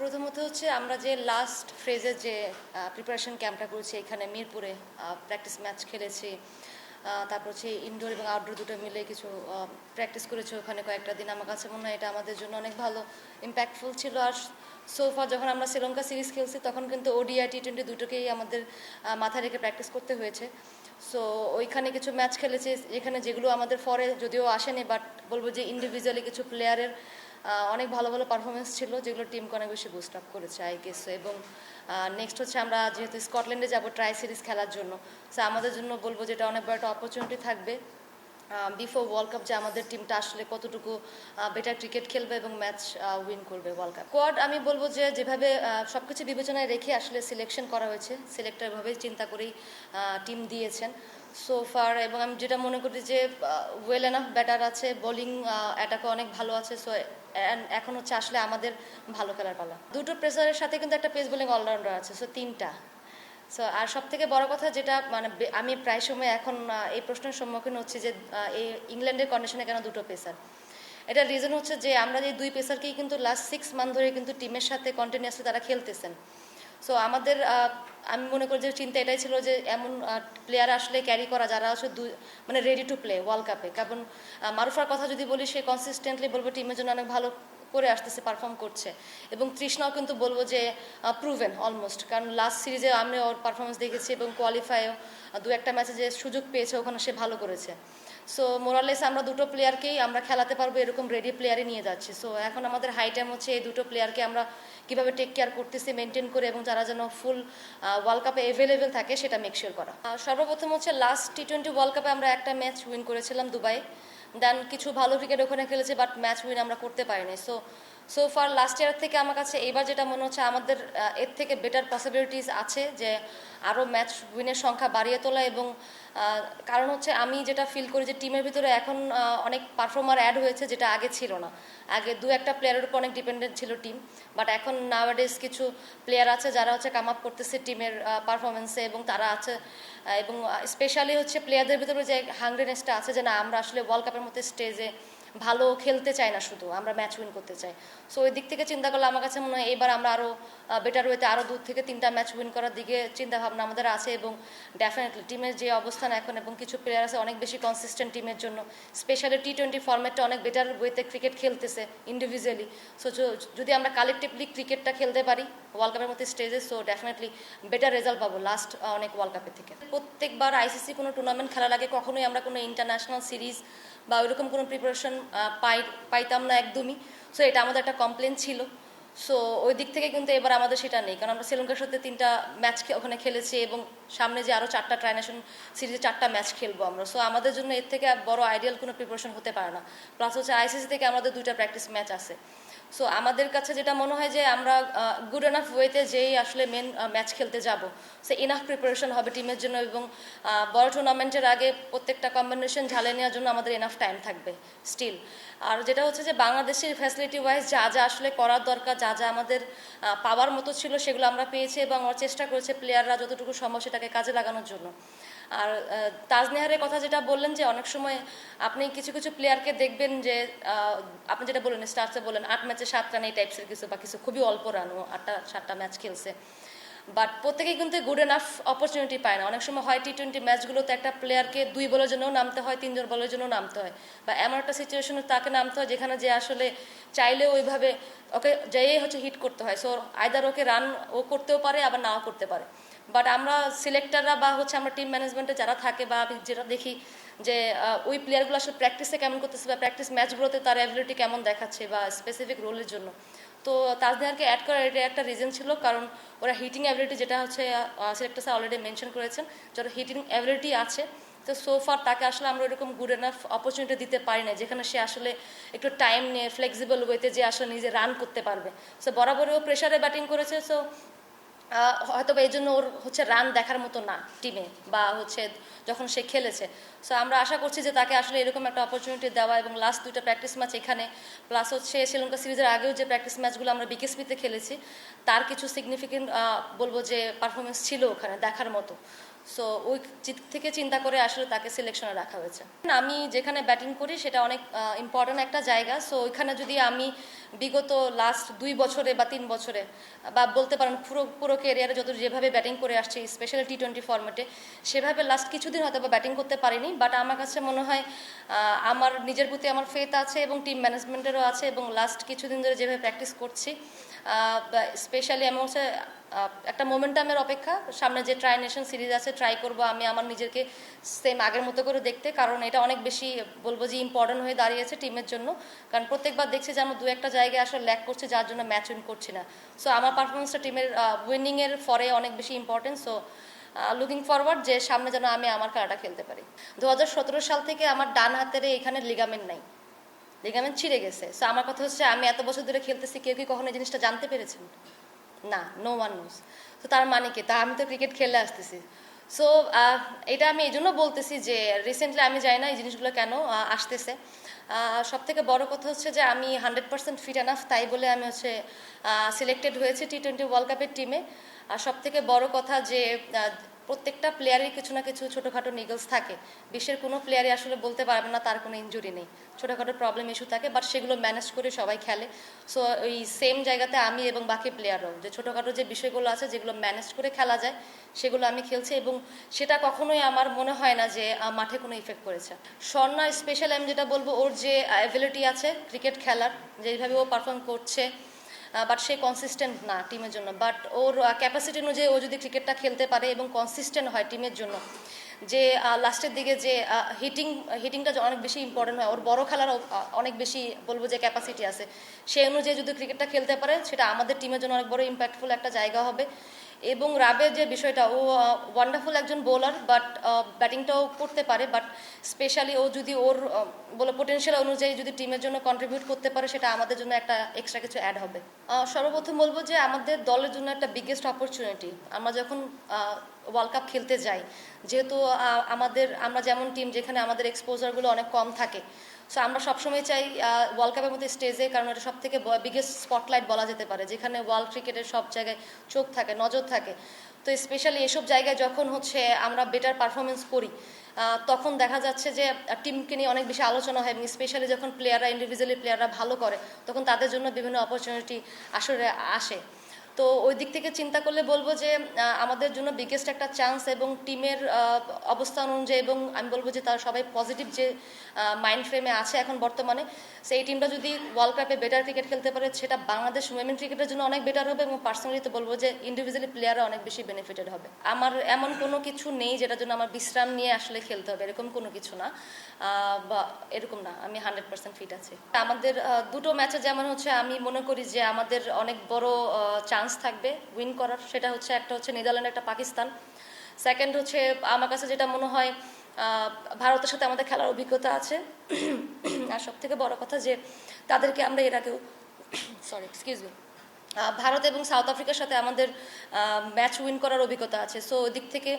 প্রথমত হচ্ছে আমরা যে লাস্ট ফেজে যে প্রিপারেশন ক্যাম্পটা করেছি এখানে মিরপুরে প্র্যাকটিস ম্যাচ খেলেছি। তারপর হচ্ছে ইনডোর এবং আউটডোর দুটো মিলে কিছু প্র্যাকটিস করেছি ওখানে কয়েকটা দিন। আমার কাছে মনে হয় এটা আমাদের জন্য অনেক ভালো ইম্প্যাক্টফুল ছিল। আর সোফার যখন আমরা শ্রীলঙ্কা সিরিজ খেলছি তখন কিন্তু ওডিআই টি20 দুটোকেই আমাদের মাথায় রেখে প্র্যাকটিস করতে হয়েছে। সো ওইখানে কিছু ম্যাচ খেলেছি যেখানে যেগুলো আমাদের ফরে যদিও আসেনি, বাট বলবো যে ইন্ডিভিজুয়ালি কিছু প্লেয়ারের অনেক ভালো ভালো পারফরমেন্স ছিল যেগুলো টিমকে অনেক বেশি বুস্ট আপ করেছে আই গেস। এবং নেক্সট হচ্ছে আমরা যেহেতু স্কটল্যান্ডে যাব ট্রাই সিরিজ খেলার জন্য, সো আমাদের জন্য বলবো যেটা অনেক বড় একটা অপরচুনিটি থাকবে বিফোর ওয়ার্ল্ড কাপ, যে আমাদের টিমটা আসলে কতটুকু বেটার ক্রিকেট খেলবে এবং ম্যাচ উইন করবে ওয়ার্ল্ড কাপ। কোয়াড আমি বলবো যে যেভাবে সব কিছু বিবেচনায় রেখে আসলে সিলেকশন করা হয়েছে, সিলেক্টর এভাবেই চিন্তা করেই টিম দিয়েছেন সো ফার। এবং আমি যেটা মনে করি যে ওয়েল এনাফ ব্যাটার আছে, বোলিং অ্যাটাকও অনেক ভালো আছে। সো এখন হচ্ছে আসলে আমাদের ভালো খেলার পালা। দুটো প্রেসারের সাথে কিন্তু একটা পেস বোলিং অলরাউন্ডার আছে, সো তিনটা। সো আর সব থেকে বড় কথা যেটা মানে আমি প্রায় সময় এখন এই প্রশ্নের সম্মুখীন হচ্ছি যে এই ইংল্যান্ডের কন্ডিশনে কেন দুটো পেসার। এটার রিজন হচ্ছে যে আমরা যে দুই পেসারকেই কিন্তু লাস্ট 6 মান্থ ধরে কিন্তু টিমের সাথে কন্টিনিউয়াসলি তারা খেলতেছেন। সো আমাদের আমি মনে করি যে চিন্তা এটাই ছিল যে এমন প্লেয়ার আসলে ক্যারি করা যারা হচ্ছে মানে রেডি টু প্লে ওয়ার্ল্ড কাপে। কারণ মারুফার কথা যদি বলি, সে কনসিস্টেন্টলি বলবো টিমের জন্য অনেক ভালো করে আসতেছে, পারফর্ম করছে। এবং তৃষ্ণাও কিন্তু বলবো যে প্রুভেন অলমোস্ট, কারণ লাস্ট সিরিজে আমি ওর পারফরমেন্স দেখেছি এবং কোয়ালিফাইও দু একটা ম্যাচে যে সুযোগ পেয়েছে ওখানে সে ভালো করেছে। সো মোরালেস আমরা দুটো প্লেয়ারকেই আমরা খেলাতে পারবো এরকম রেডি প্লেয়ারই নিয়ে যাচ্ছি। সো এখন আমাদের হাই টাইম হচ্ছে এই দুটো প্লেয়ারকে আমরা কীভাবে টেক কেয়ার করতেছি, মেনটেন করে, এবং তারা যেন ফুল ওয়ার্ল্ড কাপে অ্যাভেলেবেল থাকে সেটা মেকশিওর করা। সর্বপ্রথম হচ্ছে লাস্ট টি20 ওয়ার্ল্ড কাপে আমরা একটা ম্যাচ উইন করেছিলাম দুবাই। দেন কিছু ভালো ক্রিকেট ওখানে খেলেছে, বাট ম্যাচ উইন আমরা করতে পারিনি। সো ফার লাস্ট ইয়ার থেকে আমার কাছে এইবার যেটা মনে হচ্ছে আমাদের এর থেকে বেটার পসিবিলিটিস আছে যে আরও ম্যাচ উইনের সংখ্যা বাড়িয়ে তোলা। এবং কারণ হচ্ছে আমি যেটা ফিল করি যে টিমের ভিতরে এখন অনেক পারফর্মার অ্যাড হয়েছে যেটা আগে ছিল না। আগে দু একটা প্লেয়ারের উপর অনেক ডিপেন্ডেন্ট ছিল টিম, বাট এখন নাওয়াডেজ কিছু প্লেয়ার আছে যারা হচ্ছে কাম আপ করতেছে টিমের পারফরমেন্সে, এবং তারা আছে। এবং স্পেশালি হচ্ছে প্লেয়ারদের ভিতরে যে হাংরিনেসটা আছে যে না আমরা আসলে ওয়ার্ল্ড কাপের মতো স্টেজে ভালো খেলতে চাই না, শুধু আমরা ম্যাচ উইন করতে চাই। সো ওই দিক থেকে চিন্তা করলে আমার কাছে মনে হয় এবার আমরা আরও বেটার ওয়েতে আরও 2 থেকে 3টা ম্যাচ উইন করার দিকে চিন্তা ভাবনা আমাদের আছে। এবং ডেফিনেটলি টিমের যে অবস্থান এখন, এবং কিছু প্লেয়ার আছে অনেক বেশি কনসিস্টেন্ট টিমের জন্য, স্পেশালি টি20 ফরম্যাটটা অনেক বেটার ওয়েতে ক্রিকেট খেলতেছে ইন্ডিভিজুয়ালি। সো যদি আমরা কালেকটিভলি ক্রিকেটটা খেলতে পারি ওয়ার্ল্ড কাপের মতো স্টেজে, সো ডেফিনেটলি বেটার রেজাল্ট পাবো লাস্ট অনেক ওয়ার্ল্ড কাপের থেকে। প্রত্যেকবার আইসিসি কোনো টুর্নামেন্ট খেলার আগে কখনোই আমরা কোনো ইন্টারন্যাশনাল সিরিজ বা ওইরকম কোনো প্রিপারেশন পাইতাম না একদমই। সো এটা আমাদের একটা কমপ্লেন ছিল। সো ওই দিক থেকে কিন্তু এবার আমাদের সেটা নেই, কারণ আমরা শ্রীলঙ্কার সাথে 3টা ম্যাচ ওখানে খেলেছি এবং সামনে যে আরও 4টা ট্রাইনেশন সিরিজে 4টা ম্যাচ খেলবো আমরা। সো আমাদের জন্য এর থেকে বড় আইডিয়াল কোনো প্রিপারেশন হতে পারে না। প্লাস হচ্ছে আইসিসি থেকে আমাদের 2টা প্র্যাকটিস ম্যাচ আছে। সো আমাদের কাছে যেটা মনে হয় যে আমরা গুড এনাফ ওয়েতে যেই আসলে মেন ম্যাচ খেলতে যাব, সে ইনাফ প্রিপারেশন হবে টিমের জন্য। এবং বড় টুর্নামেন্টের আগে প্রত্যেকটা কম্বিনেশন ঝালে নেওয়ার জন্য আমাদের এনাফ টাইম থাকবে স্টিল। আর যেটা হচ্ছে যে বাংলাদেশের ফ্যাসিলিটি ওয়াইজ যা যা আসলে করার দরকার, যা যা আমাদের পাওয়ার মতো ছিল সেগুলো আমরা পেয়েছি, এবং আমরা চেষ্টা করেছি প্লেয়াররা যতটুকু সম্ভব সেটাকে কাজে লাগানোর জন্য। আর তাজনেহারের কথা যেটা বললেন যে অনেক সময় আপনি কিছু কিছু প্লেয়ারকে দেখবেন যে আপনি যেটা বললেন স্টার্সে বললেন 8 ম্যাচে 7 রান এই টাইপসের কিছু, বা কিছু খুবই অল্প রান, 8টা-7টা ম্যাচ খেলছে, বাট প্রত্যেকেই কিন্তু গুড এনাফ অপরচুনিটি পায় না। অনেক সময় হয় টি20 ম্যাচগুলোতে একটা প্লেয়ারকে 2 বলের জন্যও নামতে হয়, 3 বলের জন্য নামতে হয়, বা এমন একটা সিচুয়েশনে তাকে নামতে হয় যেখানে যে আসলে চাইলেও ওইভাবে ওকে যেই হচ্ছে হিট করতে হয়। সো আইদার ওকে রান ও করতেও পারে আবার নাও করতে পারে। বাট আমরা সিলেক্টররা বা হচ্ছে আমরা টিম ম্যানেজমেন্টে যারা থাকে বা আমি যেটা দেখি যে ওই প্লেয়ারগুলো আসলে প্র্যাকটিসে কেমন করতেছে বা প্র্যাকটিস ম্যাচগুলোতে তার অ্যাবিলিটি কেমন দেখাচ্ছে বা স্পেসিফিক রোলের জন্য। তো তাজনেহারকে অ্যাড করার এটা একটা রিজন ছিল, কারণ ওরা হিটিং অ্যাবিলিটি যেটা হচ্ছে সিলেক্টর স্যার অলরেডি মেনশন করেছেন যারা হিটিং অ্যাবিলিটি আছে। তো সোফার তাকে আসলে আমরা ওইরকম গুড এনাফ অপরচুনিটি দিতে পারি না যেখানে সে আসলে একটু টাইম নিয়ে ফ্লেক্সিবল ওয়েতে যে আসলে নিজে রান করতে পারবে। সো বরাবরই ও প্রেশারে ব্যাটিং করেছে। সো হয়তো বা এই জন্য ওর হচ্ছে রান দেখার মতো না টিমে বা হচ্ছে যখন সে খেলেছে। সো আমরা আশা করছি যে তাকে আসলে এরকম একটা অপরচুনিটি দেওয়া, এবং লাস্ট 2টা প্র্যাকটিস ম্যাচ এখানে, প্লাস হচ্ছে শ্রীলঙ্কা সিরিজের আগেও যে প্র্যাকটিস ম্যাচগুলো আমরা বিকেএসপিতে খেলেছি তার কিছু সিগনিফিকেন্ট বলবো যে পারফরমেন্স ছিল ওখানে দেখার মতো। সো ওই থেকে চিন্তা করে আসলে তাকে সিলেকশনে রাখা হয়েছে। আমি যেখানে ব্যাটিং করি সেটা অনেক ইম্পর্ট্যান্ট একটা জায়গা। সো ওইখানে যদি আমি বিগত লাস্ট 2 বছরে বা 3 বছরে বা বলতে পারেন পুরো পুরো ক্যারিয়ারে যত যেভাবে ব্যাটিং করে আসছি, স্পেশালি T20 ফরম্যাটে, সেভাবে লাস্ট কিছুদিন হয়তো বা ব্যাটিং করতে পারিনি। বাট আমার কাছে মনে হয় আমার নিজের প্রতি আমার ফেথ আছে এবং টিম ম্যানেজমেন্টেরও আছে, এবং লাস্ট কিছুদিন ধরে যেভাবে প্র্যাকটিস করছি, স্পেশালি আমি হচ্ছে একটা মোমেন্টামের অপেক্ষা। সামনে যে ট্রাই নেশন সিরিজ আছে, ট্রাই করব আমি আমার নিজেকে সেম আগের মতো করে দেখতে, কারণ এটা অনেক বেশি বলবো যে ইম্পর্টেন্ট হয়ে দাঁড়িয়েছে টিমের জন্য। কারণ প্রত্যেকবার দেখছি যে আমরা 2-1টা জায়গায় আসলে ল্যাক করছি, যার জন্য ম্যাচ উইন করছি না। সো আমার পারফরমেন্সটা টিমের উইনিংয়ের ফরে অনেক বেশি ইম্পর্টেন্ট। সো লুকিং ফরওয়ার্ড যে সামনে যেন আমি আমার খেলাটা খেলতে পারি। 2017 সাল থেকে আমার ডান হাতের এখানে লিগামেন্ট নাই, লিগামেন্ট ছিঁড়ে গেছে। সো আমার কথা হচ্ছে, আমি এত বছর ধরে খেলতেছি, কেউ কি কখনো এই জিনিসটা জানতে পেরেছেন? না, নো ওয়ান নোজ। তো তার মানে কি, তা আমি তো ক্রিকেট খেলে আসতেছি। সো এটা আমি এই জন্য বলতেছি যে রিসেন্টলি আমি জানি না এই জিনিসগুলো কেন আসতেছে। সব থেকে বড় কথা হচ্ছে যে আমি 100% ফিট এনাফ, তাই বলে আমি হচ্ছে সিলেক্টেড হয়েছি T20 ওয়ার্ল্ড কাপের টিমে। আর সব থেকে বড় কথা যে প্রত্যেকটা প্লেয়ারের কিছু না কিছু ছোটোখাটো নিগলস থাকে। বিশ্বের কোনো প্লেয়ারই আসলে বলতে পারবে না তার কোনো ইনজুরি নেই, ছোটোখাটো প্রবলেম ইস্যু থাকে, বাট সেগুলো ম্যানেজ করে সবাই খেলে। সো ওই সেম জায়গাতে আমি এবং বাকি প্লেয়াররাও যে ছোটোখাটো যে বিষয়গুলো আছে যেগুলো ম্যানেজ করে খেলা যায়, সেগুলো আমি খেলছি, এবং সেটা কখনোই আমার মনে হয় না যে মাঠে কোনো ইফেক্ট করেছে। স্বর্ণা স্পেশাল আমি যেটা বলবো, ওর যে অ্যাবিলিটি আছে ক্রিকেট খেলার, যেভাবে ও পারফর্ম করছে, বাট সে কনসিস্টেন্ট না টিমের জন্য। বাট ওর ক্যাপাসিটি অনুযায়ী ও যদি ক্রিকেটটা খেলতে পারে এবং কনসিস্টেন্ট হয় টিমের জন্য, যে লাস্টের দিকে যে হিটিংটা অনেক বেশি ইম্পর্টেন্ট হয়, ওর বড় খেলার অনেক বেশি বলবো যে ক্যাপাসিটি আছে, সেই অনুযায়ী যদি ক্রিকেটটা খেলতে পারে সেটা আমাদের টিমের জন্য অনেক বড় ইম্প্যাক্টফুল একটা জায়গা হবে। এবং রাবের যে বিষয়টা, ও ওয়ান্ডারফুল একজন বোলার, বাট ব্যাটিংটাও করতে পারে। বাট স্পেশালি ও যদি ওর বলে পোটেনশিয়াল অনুযায়ী যদি টিমের জন্য কন্ট্রিবিউট করতে পারে, সেটা আমাদের জন্য একটা এক্সট্রা কিছু অ্যাড হবে। সর্বপ্রথম বলবো যে আমাদের দলের জন্য একটা বিগেস্ট অপরচুনিটি, আমরা যখন ওয়ার্ল্ড কাপ খেলতে যাই, যেহেতু আমরা যেমন টিম যেখানে আমাদের এক্সপোজারগুলো অনেক কম থাকে, সো আমরা সবসময় চাই ওয়ার্ল্ড কাপের মধ্যে স্টেজে, কারণ এটা সব থেকে বিগেস্ট স্পটলাইট বলা যেতে পারে, যেখানে ওয়ার্ল্ড ক্রিকেটের সব জায়গায় চোখ থাকে, নজর থাকে। তো স্পেশালি এসব জায়গায় যখন হচ্ছে আমরা বেটার পারফরমেন্স করি, তখন দেখা যাচ্ছে যে টিমকে নিয়ে অনেক বেশি আলোচনা হয়, এবং স্পেশালি যখন ইন্ডিভিজুয়ালি প্লেয়াররা ভালো করে, তখন তাদের জন্য বিভিন্ন অপরচুনিটি আসলে আসে। তো ওই দিক থেকে চিন্তা করলে বলবো যে আমাদের জন্য বিগেস্ট একটা চান্স, এবং টিমের অবস্থান অনুযায়ী, এবং আমি বলবো যে তারা সবাই পজিটিভ যে মাইন্ড ফ্রেমে আছে এখন বর্তমানে, সেই টিমটা যদি ওয়ার্ল্ড কাপে বেটার ক্রিকেট খেলতে পারে, সেটা বাংলাদেশ উইমেন ক্রিকেটের জন্য অনেক বেটার হবে, এবং পার্সোনালি তো বলবো যে ইন্ডিভিজুয়ালি প্লেয়াররা অনেক বেশি বেনিফিটেড হবে। আমার এমন কোনো কিছু নেই যেটার জন্য আমার বিশ্রাম নিয়ে আসলে খেলতে হবে, এরকম কোনো কিছু না, বা এরকম না, আমি 100% ফিট আছি। আমাদের দুটো ম্যাচে যেমন হচ্ছে আমি মনে করি যে আমাদের অনেক বড় চান্স থাকবে উইন করার, সেটা হচ্ছে একটা হচ্ছে নেদারল্যান্ড, একটা পাকিস্তান। সেকেন্ড হচ্ছে আমার কাছে যেটা মনে হয়, ভারতের সাথে আমাদের খেলার অভিজ্ঞতা আছে। আর সব থেকে বড় কথা যে তাদেরকে আমরা এর আগেও এক্সকিউজ মি, ভারত এবং সাউথ আফ্রিকার সাথে আমাদের ম্যাচ উইন করার অভিজ্ঞতা আছে। সো ওই দিক থেকে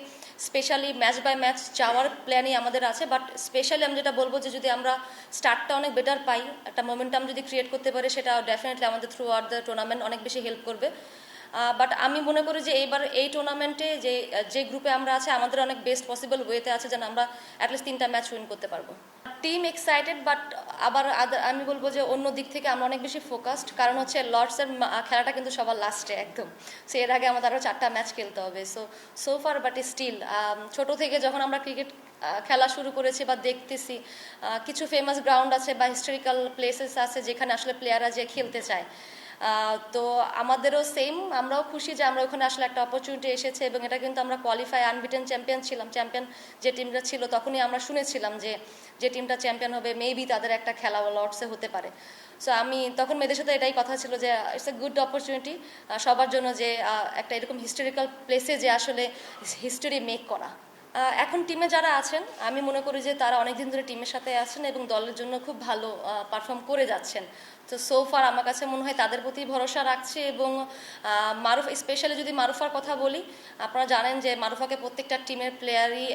স্পেশালি ম্যাচ বাই ম্যাচ যাওয়ার প্ল্যানই আমাদের আছে। বাট স্পেশালি আমি যেটা বলবো যে যদি আমরা স্টার্টটা অনেক বেটার পাই, একটা মোমেন্টাম যদি ক্রিয়েট করতে পারি, সেটা ডেফিনেটলি আমাদের থ্রু আউট দ্য টুর্নামেন্ট অনেক বেশি হেল্প করবে। বাট আমি মনে করি যে এইবার এই টুর্নামেন্টে যে গ্রুপে আমরা আছি, আমাদের অনেক বেস্ট পসিবল ওয়েতে আছে যেন আমরা অ্যাটলিস্ট 3টা ম্যাচ উইন করতে পারবো। টিম এক্সাইটেড, বাট আবার আমি বলবো যে অন্য দিক থেকে আমরা অনেক বেশি ফোকাসড, কারণ হচ্ছে লর্ডসের খেলাটা কিন্তু সবার লাস্টে একদম। সো এর আগে আমাদের আরও 4টা ম্যাচ খেলতে হবে। সো ফার বাট স্টিল ছোটো থেকে যখন আমরা ক্রিকেট খেলা শুরু করেছি বা দেখতেছি, কিছু ফেমাস গ্রাউন্ড আছে বা হিস্টোরিক্যাল প্লেসেস আছে যেখানে আসলে প্লেয়াররা যে খেলতে চায়। তো আমাদেরও সেম, আমরাও খুশি যে আমরা ওখানে আসলে একটা অপরচুনিটি এসেছে, এবং এটা কিন্তু আমরা কোয়ালিফাই আনবিটেন চ্যাম্পিয়ন ছিলাম। চ্যাম্পিয়ন যে টিমটা ছিল, তখনই আমরা শুনেছিলাম যে টিমটা চ্যাম্পিয়ন হবে, মেবি তাদের একটা খেলা লর্ডসে হতে পারে। সো আমি তখন মেয়েদের সাথে এটাই কথা ছিল যে ইটস এ গুড অপরচুনিটি সবার জন্য, যে একটা এরকম হিস্টোরিক্যাল প্লেসে যে আসলে হিস্টোরি মেক করা। এখন টিমে যারা আছেন, আমি মনে করি যে তারা অনেকদিন ধরে টিমের সাথে আছেন এবং দলের জন্য খুব ভালো পারফর্ম করে যাচ্ছেন। তো সোফার আমার কাছে মনে হয় তাদের প্রতি ভরসা রাখছে। এবং মারুফ, স্পেশালি যদি মারুফার কথা বলি, আপনারা জানেন যে মারুফাকে প্রত্যেকটা টিমের প্লেয়ারই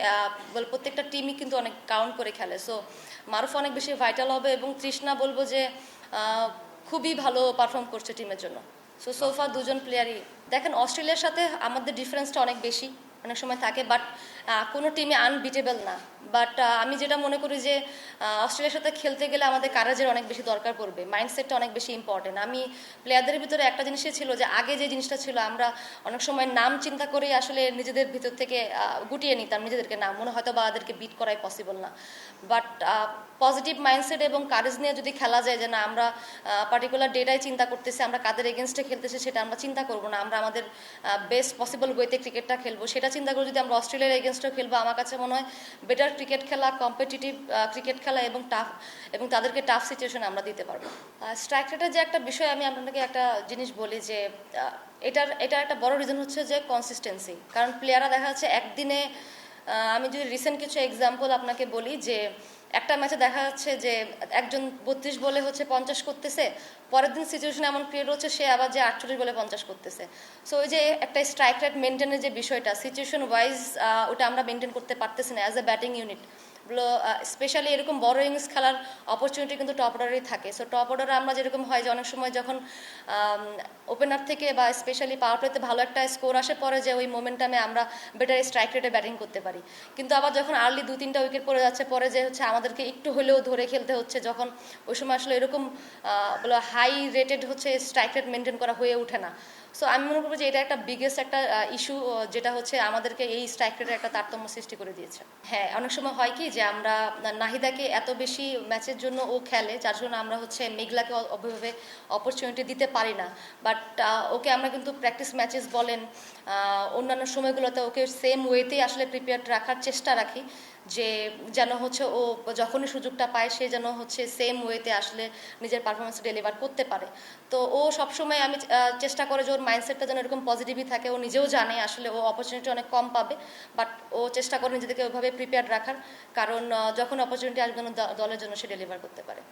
প্রত্যেকটা টিমই কিন্তু অনেক কাউন্ট করে খেলে। সো মারুফ অনেক বেশি ভাইটাল হবে, এবং তৃষ্ণা বলবো যে খুবই ভালো পারফর্ম করছে টিমের জন্য। সোফা দুজন প্লেয়ারই, দেখেন অস্ট্রেলিয়ার সাথে আমাদের ডিফারেন্সটা অনেক বেশি অনেক সময় থাকে, বাট কোনো টিমে আনবিটেবল না, বাট আমি যেটা মনে করি যে অস্ট্রেলিয়ার সাথে খেলতে গেলে আমাদের কারেজের অনেক বেশি দরকার পড়বে, মাইন্ডসেটটা অনেক বেশি ইম্পর্টেন্ট। আমি প্লেয়ারদের ভিতরে একটা জিনিসই ছিল যে আগে যে জিনিসটা ছিল, আমরা অনেক সময় নাম চিন্তা করেই আসলে নিজেদের ভিতর থেকে গুটিয়ে নিতাম নিজেদেরকে, নাম মনে হয়তো বা তাদেরকে বিট করাই পসিবল না। বাট পজিটিভ মাইন্ডসেট এবং কারেজ নিয়ে যদি খেলা যায় যে না আমরা পার্টিকুলার ডেটাই চিন্তা করতেছি, আমরা কাদের এগেনস্টে খেলতেছি সেটা আমরা চিন্তা করবো না, আমরা আমাদের বেস্ট পসিবল ওয়েতে ক্রিকেটটা খেলবো, সেটা চিন্তা করে যদি আমরা অস্ট্রেলিয়ার এগেনস্টেও খেলবো, আমার কাছে মনে হয় বেটার ক্রিকেট খেলা, কম্পিটিটিভ ক্রিকেট খেলা এবং টাফ, এবং তাদেরকে টাফ সিচুয়েশনে আমরা দিতে পারবো। স্ট্রাইক রেটের যে একটা বিষয়, আমি আপনাকে একটা জিনিস বলি যে এটার একটা বড় রিজন হচ্ছে যে কনসিস্টেন্সি। কারণ প্লেয়াররা দেখা যাচ্ছে একদিনে, আমি যদি রিসেন্ট কিছু এক্সাম্পল আপনাকে বলি যে একটা ম্যাচে দেখা যাচ্ছে যে একজন 32 বলে হচ্ছে 50 করতেছে, পরের দিন সিচুয়েশন এমন ক্রিয়েট হচ্ছে সে আবার যে 48 বলে 50 করতেছে। সো ওই যে একটা স্ট্রাইক রেট মেনটেনের যে বিষয়টা, সিচুয়েশন ওয়াইজ ওটা আমরা মেনটেন করতে পারতেছি না as a batting unit. Specially এরকম বড় ইনিংস খেলার অপরচুনিটি কিন্তু টপ অর্ডারেই থাকে। সো টপ অর্ডারে আমরা যেরকম হয় যে অনেক সময় যখন ওপেনার থেকে বা স্পেশালি পাওয়ার প্লেতে ভালো একটা স্কোর আসে, পরে যে ওই মোমেন্টামে আমরা বেটার স্ট্রাইক রেটে ব্যাটিং করতে পারি। কিন্তু আবার যখন আর্লি 2-3টা উইকেট পড়ে যাচ্ছে, পরে যে হচ্ছে আমাদেরকে একটু হলেও ধরে খেলতে হচ্ছে, যখন ওই সময় আসলে এরকম হাই রেটেড হচ্ছে স্ট্রাইক রেট মেনটেন করা হয়ে ওঠে না। সো আমি মনে করবো যে এটা একটা বিগেস্ট একটা ইস্যু, যেটা হচ্ছে আমাদেরকে এই স্ট্রাইক রেটের একটা তারতম্য সৃষ্টি করে দিয়েছে। হ্যাঁ, অনেক সময় হয় কি যে আমরা নাহিদাকে এত বেশি ম্যাচের জন্য ও খেলে, যার জন্য আমরা হচ্ছে মেঘলাকে ওইভাবে অপরচুনিটি দিতে পারি না। বাট ওকে আমরা কিন্তু প্র্যাকটিস ম্যাচেস বলেন, অন্যান্য সময়গুলোতে ওকে সেম ওয়েতেই আসলে প্রিপেয়ার্ড রাখার চেষ্টা রাখি, যে যেন হচ্ছে ও যখনই সুযোগটা পায় সে যেন হচ্ছে সেম ওয়েতে আসলে নিজের পারফরমেন্স ডেলিভার করতে পারে। তো ও সবসময় আমি চেষ্টা করে যে ওর মাইন্ডসেটটা যেন এরকম পজিটিভই থাকে। ও নিজেও জানে আসলে ও অপরচুনিটি অনেক কম পাবে, বাট ও চেষ্টা করে নিজেদেরকে ওইভাবে প্রিপেয়ার রাখার, কারণ যখন অপরচুনিটি আসবে দলের জন্য সে ডেলিভার করতে পারে।